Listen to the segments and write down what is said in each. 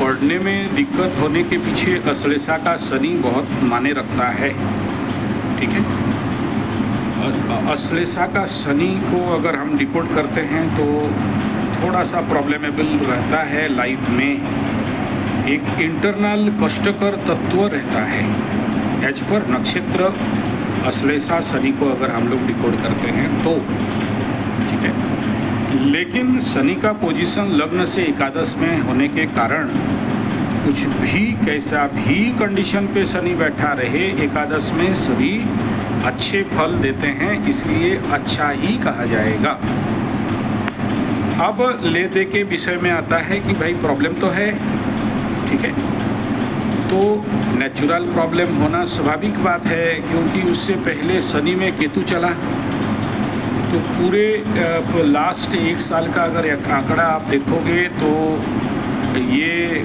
पढ़ने में दिक्कत होने के पीछे अश्लेषा का शनि बहुत मायने रखता है। ठीक है, अश्लेषा का शनि को अगर हम डिकोड करते हैं तो थोड़ा सा प्रॉब्लमेबल रहता है। लाइफ में एक इंटरनल कष्टकर तत्व रहता है। एज पर नक्षत्र अश्लेषा शनि को अगर हम लोग डिकोड करते हैं तो ठीक है, लेकिन शनि का पोजीशन लग्न से एकादश में होने के कारण कुछ भी कैसा भी कंडीशन पे शनि बैठा रहे, एकादश में सभी अच्छे फल देते हैं, इसलिए अच्छा ही कहा जाएगा। अब ले दे के विषय में आता है कि भाई प्रॉब्लम तो है, ठीक है, तो नेचुरल प्रॉब्लम होना स्वाभाविक बात है, क्योंकि उससे पहले शनि में केतु चला। तो पूरे लास्ट एक साल का अगर आंकड़ा आप देखोगे तो ये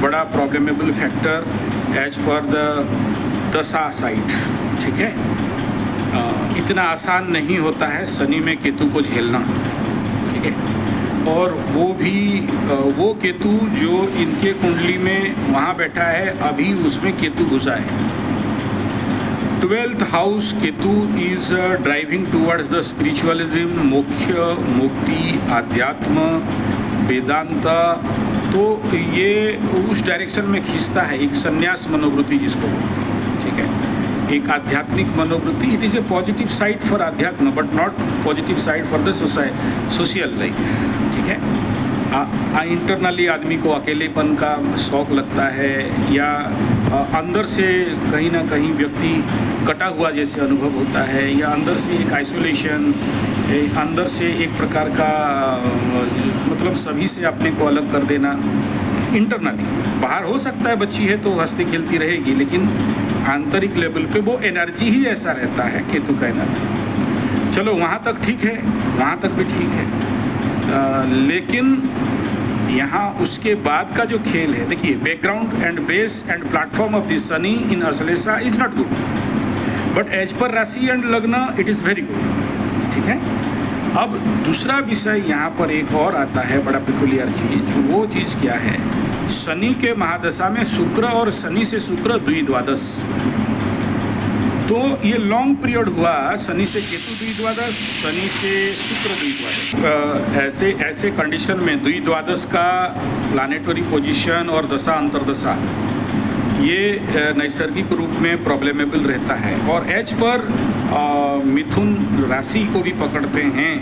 बड़ा प्रॉब्लमेबल फैक्टर एज पर द दशा साइड। ठीक है, इतना आसान नहीं होता है शनि में केतु को झेलना। ठीक है, और वो केतु जो इनके कुंडली में वहाँ बैठा है, अभी उसमें केतु घुसा है। 12th house Ketu is driving towards the spiritualism, मोक्ष, मुक्ति, आध्यात्म, वेदांत। तो ये उस डायरेक्शन में खींचता है, एक संन्यास मनोवृत्ति जिसको, ठीक है, एक आध्यात्मिक मनोवृत्ति। It is a positive side for अध्यात्म but not positive side for the social life. ठीक है, इंटरनली आदमी को अकेलेपन का शौक लगता है, या अंदर से कहीं ना कहीं व्यक्ति कटा हुआ जैसे अनुभव होता है, या अंदर से एक आइसोलेशन, अंदर से एक प्रकार का मतलब सभी से अपने को अलग कर देना इंटरनली। बाहर हो सकता है बच्ची है तो हंसती खेलती रहेगी, लेकिन आंतरिक लेवल पे वो एनर्जी ही ऐसा रहता है, केतु का एनर्जी। चलो वहाँ तक ठीक है, वहाँ तक भी ठीक है, लेकिन यहाँ उसके बाद का जो खेल है, देखिए, background and base and platform of the Shani in Ashlesha is not good, but as per rashi and लग्न इट इज़ वेरी गुड। ठीक है, अब दूसरा विषय यहाँ पर एक और आता है, बड़ा पिकुलियर चीज़। वो चीज़ क्या है? शनि के महादशा में शुक्र और शनि से शुक्र द्विद्वादश, तो ये लॉन्ग पीरियड हुआ, शनि से केतु द्विद्वादश, शनि से शुक्र द्विद्वादश। ऐसे कंडीशन में द्विद्वादश का प्लानेटरी पोजीशन और दशा अंतर्दशा ये नैसर्गिक रूप में प्रॉब्लमेबल रहता है। और एज पर मिथुन राशि को भी पकड़ते हैं।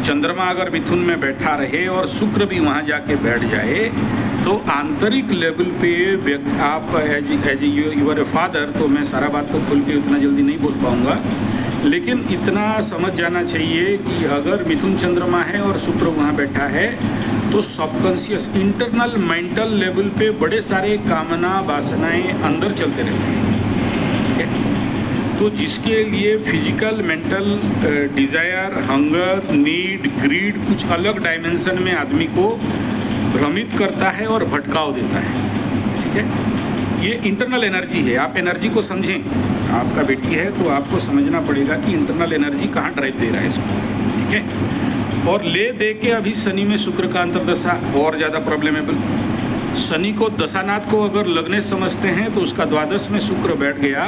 चंद्रमा अगर मिथुन में बैठा रहे और शुक्र भी वहाँ जाके बैठ जाए, तो आंतरिक लेवल पे व्यक्ति, आप एज यूर ए फादर, तो मैं सारा बात तो खुल के उतना जल्दी नहीं बोल पाऊँगा, लेकिन इतना समझ जाना चाहिए कि अगर मिथुन चंद्रमा है और शुक्र वहाँ बैठा है, तो सबकॉन्शियस इंटरनल मेंटल लेवल पे बड़े सारे कामना वासनाएं अंदर चलते रहते हैं। ठीक है, तो जिसके लिए physical mental desire, hunger, need, greed कुछ अलग डायमेंशन में आदमी को भ्रमित करता है और भटकाव देता है। ठीक है, ये इंटरनल एनर्जी है, आप एनर्जी को समझें। आपका बेटी है तो आपको समझना पड़ेगा कि इंटरनल एनर्जी कहाँ ड्राइव दे रहा है इसको। ठीक है, और ले दे के अभी शनि में शुक्र का अंतर्दशा और ज़्यादा प्रॉब्लमेबल। शनि को दशानाथ को अगर लग्ने समझते हैं तो उसका द्वादश में शुक्र बैठ गया,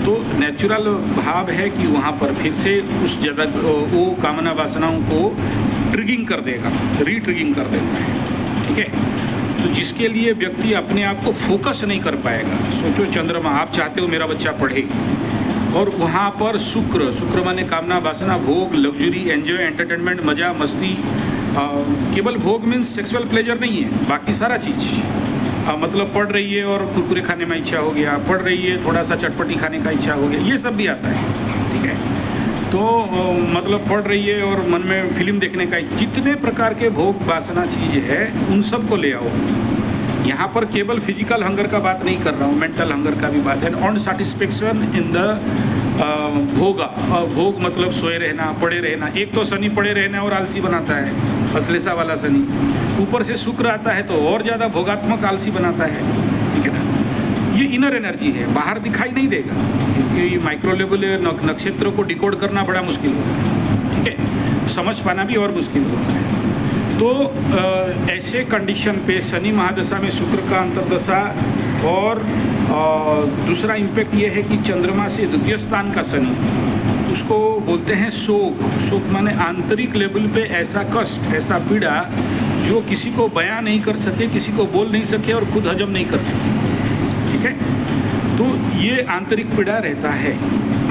तो नेचुरल भाव है कि वहाँ पर फिर से उस जगह वो कामना वासनाओं को ट्रिगिंग कर देगा, रीट्रिगिंग कर देता है। ठीक है, तो जिसके लिए व्यक्ति अपने आप को फोकस नहीं कर पाएगा। सोचो, चंद्रमा, आप चाहते हो मेरा बच्चा पढ़े, और वहाँ पर शुक्र माने कामना वासना, भोग, लग्जरी, एंजॉय, एंटरटेनमेंट, मज़ा, मस्ती। केवल भोग मीन्स सेक्सुअल प्लेजर नहीं है, बाकी सारा चीज़। मतलब पढ़ रही है और कुरकुरे खाने में इच्छा हो गया, पढ़ रही है थोड़ा सा चटपटी खाने का इच्छा हो गया, ये सब भी आता है। ठीक है, तो मतलब पढ़ रही है और मन में फिल्म देखने का, जितने प्रकार के भोग वासना चीज़ है उन सब को ले आओ। यहाँ पर केवल फिजिकल हंगर का बात नहीं कर रहा हूँ, मेंटल हंगर का भी बात है। ऑन सेटिस्फेक्शन इन द भोग मतलब सोए रहना, पड़े रहना। एक तो शनि पड़े रहना और आलसी बनाता है, अश्लेषा वाला शनि। ऊपर से शुक्र आता है तो और ज़्यादा भोगात्मक आलसी बनाता है। ठीक है ना, ये इनर एनर्जी है, बाहर दिखाई नहीं देगा, क्योंकि माइक्रो लेवल नक्षत्र को डिकोड करना बड़ा मुश्किल होता है। ठीक है, समझ पाना भी और मुश्किल होता है। तो ऐसे कंडीशन पे शनि महादशा में शुक्र का अंतर्दशा और दूसरा इम्पैक्ट ये है कि चंद्रमा से द्वितीय स्थान का शनि, उसको बोलते हैं शोक। शोक माने आंतरिक लेवल पे ऐसा कष्ट, ऐसा पीड़ा जो किसी को बयां नहीं कर सके, किसी को बोल नहीं सके और खुद हजम नहीं कर सके। ठीक है, तो ये आंतरिक पीड़ा रहता है।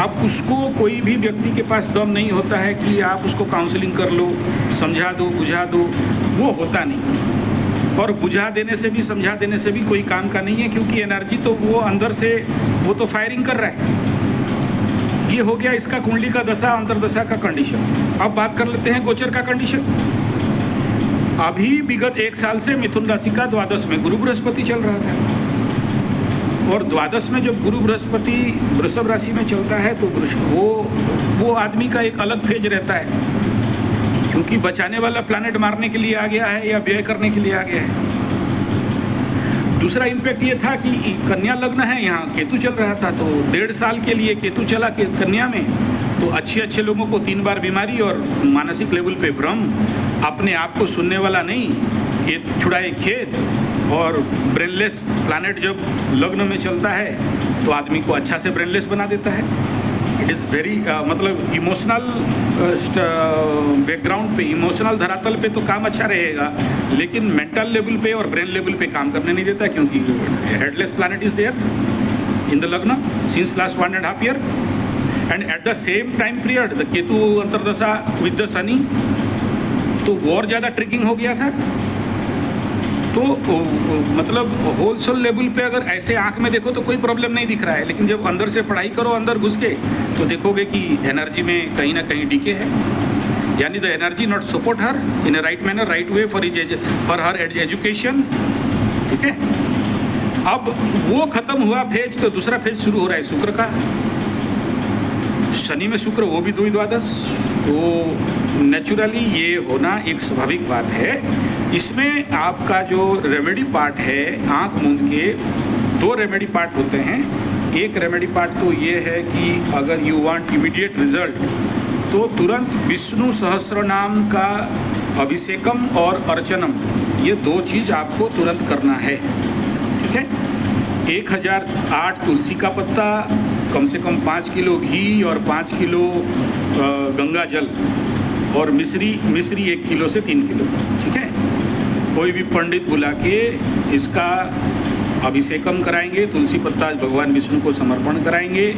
अब उसको कोई भी व्यक्ति के पास दम नहीं होता है कि आप उसको काउंसलिंग कर लो, समझा दो, बुझा दो, वो होता नहीं। और बुझा देने से भी, समझा देने से भी कोई काम का नहीं है, क्योंकि एनर्जी तो वो अंदर से वो तो फायरिंग कर रहा है। ये हो गया इसका कुंडली का दशा अंतर्दशा का कंडीशन। अब बात कर लेते हैं गोचर का कंडीशन। अभी विगत 1 साल से मिथुन राशि का द्वादश में गुरु बृहस्पति चल रहा था, और द्वादश में जब गुरु बृहस्पति वृषभ राशि में चलता है तो वो आदमी का एक अलग फेज रहता है, क्योंकि बचाने वाला प्लैनेट मारने के लिए आ गया है या व्यय करने के लिए आ गया है। दूसरा इम्पैक्ट ये था कि कन्या लग्न है, यहाँ केतु चल रहा था, तो 1.5 साल के लिए केतु चला के कन्या में, तो अच्छे लोगों को 3 बार बीमारी और मानसिक लेवल पे भ्रम, अपने आप को सुनने वाला नहीं, खेत छुड़ाए खेत, और ब्रेनलेस प्लैनेट जब लग्न में चलता है तो आदमी को अच्छा से ब्रेनलेस बना देता है। इट इज़ वेरी मतलब इमोशनल बैकग्राउंड पे, इमोशनल धरातल पे तो काम अच्छा रहेगा, लेकिन मेंटल लेवल पे और ब्रेन लेवल पे काम करने नहीं देता, क्योंकि headless planet is there in the लग्न since last 1.5 year. And at the same time period the Ketu अंतर्दशा विद द शनि, तो और ज़्यादा ट्रिकिंग हो गया था। तो मतलब होलसेल लेवल पे अगर ऐसे आंख में देखो तो कोई प्रॉब्लम नहीं दिख रहा है, लेकिन जब अंदर से पढ़ाई करो, अंदर घुस के, तो देखोगे कि एनर्जी में कहीं ना कहीं डीके है, यानी the energy not support her in a right manner, right way for her education. ठीक है, अब वो खत्म हुआ फेज, तो दूसरा फेज शुरू हो रहा है शुक्र का। शनि में शुक्र, वो भी 2 द्वादश, तो नेचुरली ये होना एक स्वाभाविक बात है। इसमें आपका जो रेमेडी पार्ट है, आंख मूंद के 2 रेमेडी पार्ट होते हैं। एक रेमेडी पार्ट तो ये है कि अगर यू वांट इमीडिएट रिजल्ट, तो तुरंत विष्णु सहस्र नाम का अभिषेकम और अर्चनम, ये 2 चीज़ आपको तुरंत करना है। ठीक है, 1008 तुलसी का पत्ता, कम से कम 5 किलो घी और 5 किलो गंगा जल, और मिश्री 1 किलो से 3 किलो। ठीक है, कोई भी पंडित बुला के इसका अभिषेकम कराएंगे, तुलसी पत्ता भगवान विष्णु को समर्पण कराएंगे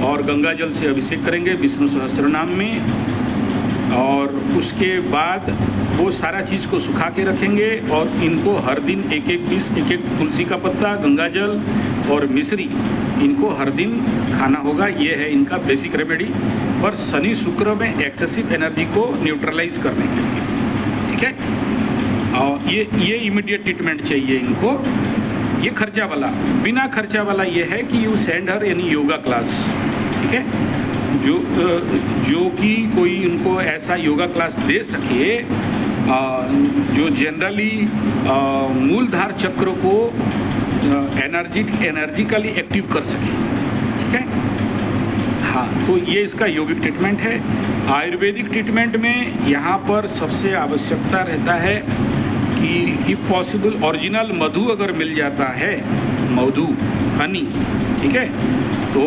और गंगा जल से अभिषेक करेंगे विष्णु सहस्त्र नाम में, और उसके बाद वो सारा चीज़ को सुखा के रखेंगे और इनको हर दिन एक पीस, एक तुलसी का पत्ता, गंगा जल और मिश्री, इनको हर दिन खाना होगा। ये है इनका बेसिक रेमेडी पर शनि शुक्र में एक्सेसिव एनर्जी को न्यूट्रलाइज करने के लिए। ठीक है, और ये इमीडिएट ट्रीटमेंट चाहिए इनको। ये खर्चा वाला, बिना खर्चा वाला ये है कि you send her any yoga class. ठीक है, जो कि कोई उनको ऐसा योगा क्लास दे सके जो जनरली मूलधार चक्र को एनर्जिकली एक्टिव कर सके। ठीक है, हाँ, तो ये इसका यौगिक ट्रीटमेंट है। आयुर्वेदिक ट्रीटमेंट में यहाँ पर सबसे आवश्यकता रहता है कि इफ पॉसिबल ओरिजिनल मधु अगर मिल जाता है, मधु हनी, ठीक है, तो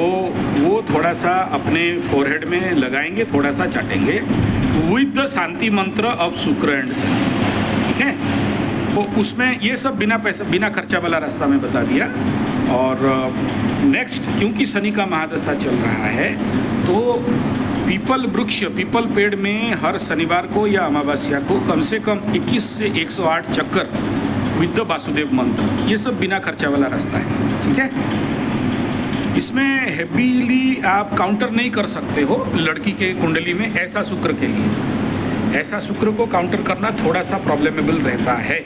वो थोड़ा सा अपने फोरहेड में लगाएंगे, थोड़ा सा चाटेंगे विद द शांति मंत्र ऑफ शुक्र एंड शनि। ठीक है, तो उसमें ये सब बिना खर्चा वाला रास्ता में बता दिया। और नेक्स्ट, क्योंकि शनि का महादशा चल रहा है, तो पीपल पेड़ में हर शनिवार को या अमावस्या को कम से कम 21 से 108 चक्कर विद द वासुदेव मंत्र, ये सब बिना खर्चा वाला रास्ता है। ठीक है, इसमें हैवीली आप काउंटर नहीं कर सकते हो लड़की के कुंडली में ऐसा शुक्र के लिए। ऐसा शुक्र को काउंटर करना थोड़ा सा प्रॉब्लमेबल रहता है,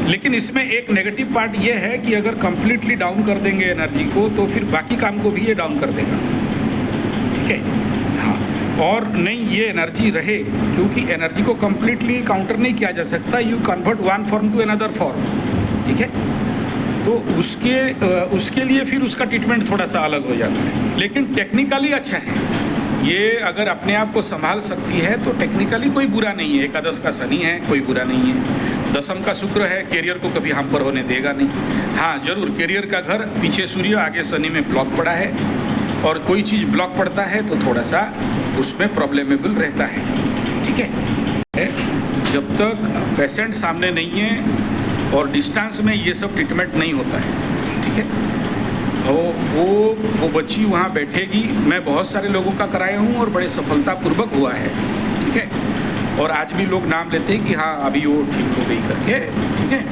लेकिन इसमें एक नेगेटिव पार्ट ये है कि अगर कंप्लीटली डाउन कर देंगे एनर्जी को, तो फिर बाकी काम को भी ये डाउन कर देगा। ठीक है, हाँ, और नहीं ये एनर्जी रहे, क्योंकि एनर्जी को कंप्लीटली काउंटर नहीं किया जा सकता। You convert one form to another form. ठीक है, तो उसके लिए फिर उसका ट्रीटमेंट थोड़ा सा अलग हो जाता है, लेकिन टेक्निकली अच्छा है। ये अगर अपने आप को संभाल सकती है तो टेक्निकली कोई बुरा नहीं है। एकादश का शनि है, कोई बुरा नहीं है। दशम का शुक्र है, कैरियर को कभी हम पर होने देगा नहीं। हाँ जरूर, कैरियर का घर पीछे सूर्य, आगे शनि में ब्लॉक पड़ा है, और कोई चीज़ ब्लॉक पड़ता है तो थोड़ा सा उसमें प्रॉब्लमेबल रहता है। ठीक है, जब तक पेशेंट सामने नहीं है और डिस्टेंस में ये सब ट्रीटमेंट नहीं होता है, ठीक है, वो बच्ची वहाँ बैठेगी। मैं बहुत सारे लोगों का कराया हूँ और बड़े सफलतापूर्वक हुआ है। ठीक है, और आज भी लोग नाम लेते हैं कि हाँ अभी वो ठीक हो गई करके। ठीक है,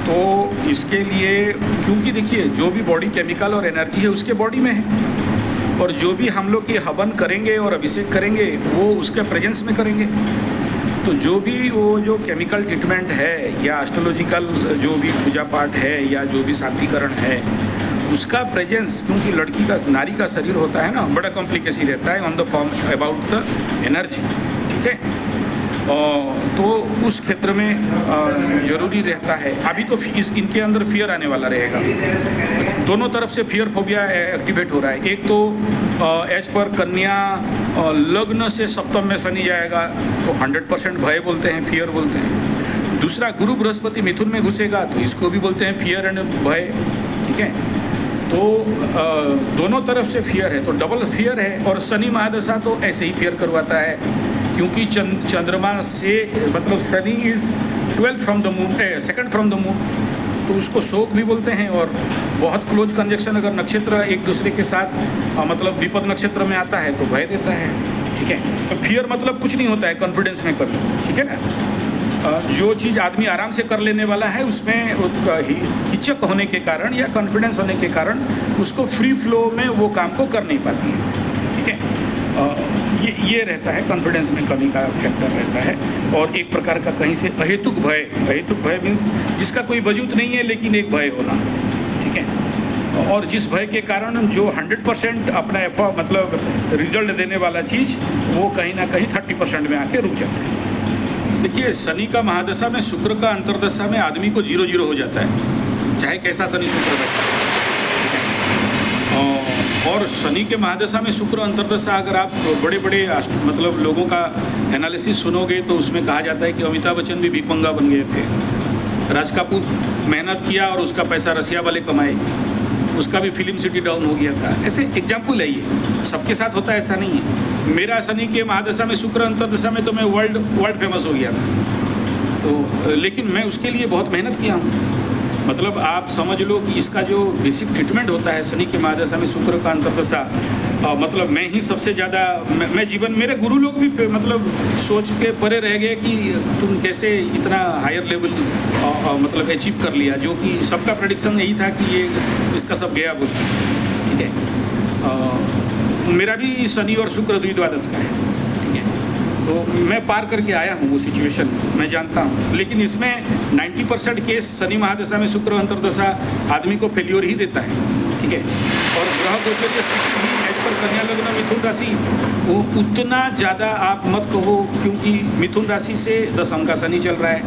तो इसके लिए, क्योंकि देखिए जो भी बॉडी केमिकल और एनर्जी है उसके बॉडी में है, और जो भी हम लोग ये हवन करेंगे और अभिषेक करेंगे वो उसके प्रेजेंस में करेंगे। तो जो भी वो जो केमिकल ट्रीटमेंट है या एस्ट्रोलॉजिकल जो भी पूजा पाठ है या जो भी शांतिकरण है, उसका प्रेजेंस, क्योंकि लड़की का, नारी का शरीर होता है ना, बड़ा कॉम्प्लिकेसी रहता है on the form about the energy. ठीक है, तो उस क्षेत्र में ज़रूरी रहता है। अभी तो इनके अंदर फियर आने वाला रहेगा, दोनों तरफ से फियर फोबिया एक्टिवेट हो रहा है। एक तो एज पर कन्या लग्न से सप्तम में शनि जाएगा तो 100% भय बोलते हैं, फियर बोलते हैं। दूसरा, गुरु बृहस्पति मिथुन में घुसेगा तो इसको भी बोलते हैं फियर एंड भय। ठीक है, तो दोनों तरफ से फियर है, तो डबल फियर है। और शनि महादशा तो ऐसे ही फियर करवाता है, क्योंकि चंद्रमा से, मतलब Shani is 12th from the moon, 2nd from the moon, तो उसको शोक भी बोलते हैं। और बहुत क्लोज कंजक्शन अगर नक्षत्र एक दूसरे के साथ मतलब विपद नक्षत्र में आता है तो भय देता है। ठीक है, तो फियर मतलब कुछ नहीं होता है, कॉन्फिडेंस में कर लो। ठीक है ना, जो चीज़ आदमी आराम से कर लेने वाला है उसमें हिचक होने के कारण या कॉन्फिडेंस होने के कारण उसको फ्री फ्लो में वो काम को कर नहीं पाती है। ठीक है, ये रहता है, कॉन्फिडेंस में कमी का फैक्टर रहता है। और एक प्रकार का कहीं से अहेतुक भय, अहेतुक भय मीन्स जिसका कोई वजूद नहीं है लेकिन एक भय होना। ठीक है, और जिस भय के कारण जो 100% अपना एफर्ट मतलब रिजल्ट देने वाला चीज़ वो कहीं ना कहीं 30% में आके रुक जाता है। देखिए, शनि का महादशा में, शुक्र का अंतर्दशा में आदमी को 0-0 हो जाता है, चाहे कैसा शनि शुक्र रहता है। और शनि के महादशा में शुक्र अंतर्दशा, अगर आप बड़े बड़े मतलब लोगों का एनालिसिस सुनोगे तो उसमें कहा जाता है कि अमिताभ बच्चन भी भिखमंगा बन गए थे। राज कपूर मेहनत किया और उसका पैसा रसिया वाले कमाए, उसका भी फिल्म सिटी डाउन हो गया था। ऐसे एग्जाम्पल है, ये सबके साथ होता है ऐसा नहीं है। मेरा शनि के महादशा में, शुक्र अंतर्दशा में तो मैं वर्ल्ड फेमस हो गया था, तो लेकिन मैं उसके लिए बहुत मेहनत किया हूँ। मतलब आप समझ लो कि इसका जो बेसिक ट्रीटमेंट होता है शनि के महादशा में, शुक्र का अंतर्दशा, मतलब मैं ही सबसे ज़्यादा, मैं जीवन, मेरे गुरु लोग भी मतलब सोच के परे रह गए कि तुम कैसे इतना हायर लेवल मतलब अचीव कर लिया, जो कि सबका प्रेडिक्शन यही था कि ये इसका सब गया बोल। ठीक है, मेरा भी शनि और शुक्र द्विद्वादश का है। तो मैं पार करके आया हूँ वो सिचुएशन, मैं जानता हूँ। लेकिन इसमें 90% केस शनि महादशा में शुक्र अंतर्दशा आदमी को फेल्योर ही देता है। ठीक है, और ग्रह गोचरीय स्थिति भी एज पर कन्या लग्न मिथुन राशि, वो उतना ज़्यादा आप मत कहो, क्योंकि मिथुन राशि से दशम का शनि चल रहा है,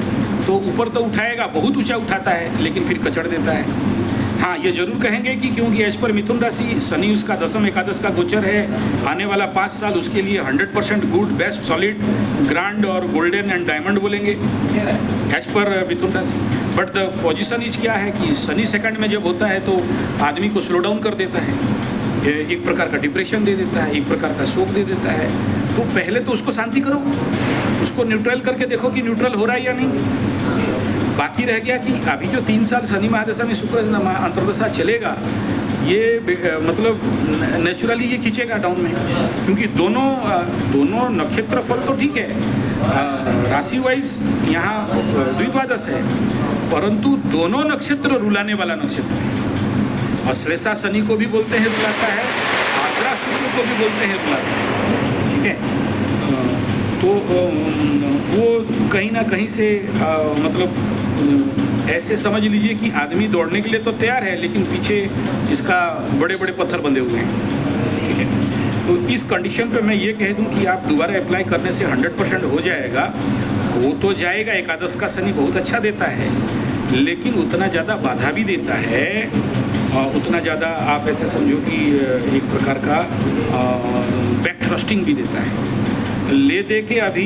तो ऊपर तो उठाएगा, बहुत ऊँचा उठाता है, लेकिन फिर कचड़ देता है। हाँ, ये जरूर कहेंगे कि क्योंकि एज पर मिथुन राशि, शनि उसका दशम एकादश का गोचर है, आने वाला 5 साल उसके लिए 100% गुड, बेस्ट, सॉलिड, ग्रांड और गोल्डन एंड डायमंड बोलेंगे एज पर मिथुन राशि। बट द पोजिशन इज क्या है कि शनि सेकंड में जब होता है तो आदमी को स्लो डाउन कर देता है, एक प्रकार का डिप्रेशन दे देता है, एक प्रकार का शोक दे देता है। तो पहले तो उसको शांति करो, उसको न्यूट्रल करके देखो कि न्यूट्रल हो रहा है या नहीं। बाकी रह गया कि अभी जो 3 साल शनि महादशा में शुक्र अंतर्दशा चलेगा, ये मतलब नेचुरली ये खींचेगा डाउन में, क्योंकि दोनों नक्षत्र फल तो ठीक है, राशि वाइज यहाँ द्विद्वादश है, परंतु दोनों नक्षत्र रुलाने वाला नक्षत्र है। अश्लेषा शनि को भी बोलते हैं रुलाता है, आर्द्रा शुक्र को भी बोलते हैं रुलाता है। ठीक है, तो वो कहीं ना कहीं से मतलब ऐसे समझ लीजिए कि आदमी दौड़ने के लिए तो तैयार है, लेकिन पीछे इसका बड़े बड़े पत्थर बंधे हुए हैं। ठीक है, तो इस कंडीशन पे मैं ये कह दूं कि आप दोबारा अप्लाई करने से 100% हो जाएगा। हो तो जाएगा, एकादश का शनि बहुत अच्छा देता है, लेकिन उतना ज़्यादा बाधा भी देता है उतना ज़्यादा आप ऐसे समझो कि एक प्रकार का बैक थ्रस्टिंग भी देता है। ले दे के अभी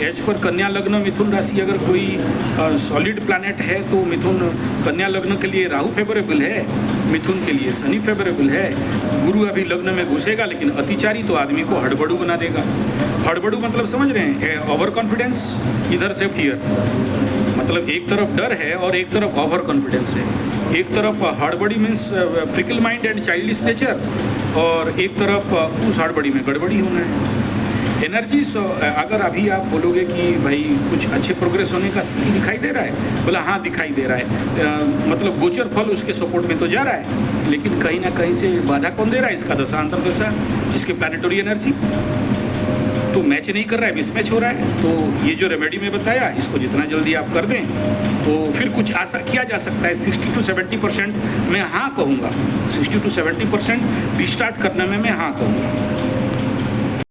एज पर कन्या लग्न मिथुन राशि अगर कोई सॉलिड प्लैनेट है तो मिथुन कन्या लग्न के लिए राहु फेवरेबल है, मिथुन के लिए शनि फेवरेबल है। गुरु अभी लग्न में घुसेगा लेकिन अतिचारी तो आदमी को हड़बड़ू बना देगा। हड़बड़ू मतलब समझ रहे हैं, ओवर कॉन्फिडेंस, इधर से फियर, मतलब एक तरफ डर है और एक तरफ ओवर कॉन्फिडेंस है। एक तरफ हड़बड़ी means prickle mind and childish nature, और एक तरफ उस हड़बड़ी में गड़बड़ी होना है। एनर्जी अगर अभी आप बोलोगे कि भाई कुछ अच्छे प्रोग्रेस होने का स्थिति दिखाई दे रहा है, बोला हाँ दिखाई दे रहा है, मतलब गोचर फल उसके सपोर्ट में तो जा रहा है, लेकिन कहीं ना कहीं से बाधा कौन दे रहा है? इसका दशा अंतर दशा, इसके प्लानिटरी एनर्जी तो मैच नहीं कर रहा है, मिसमैच हो रहा है। तो ये जो रेमेडी में बताया, इसको जितना जल्दी आप कर दें तो फिर कुछ आशा किया जा सकता है। 60 to 70% मैं हाँ कहूँगा, 60 to 70% रिस्टार्ट करने में मैं हाँ कहूँगा।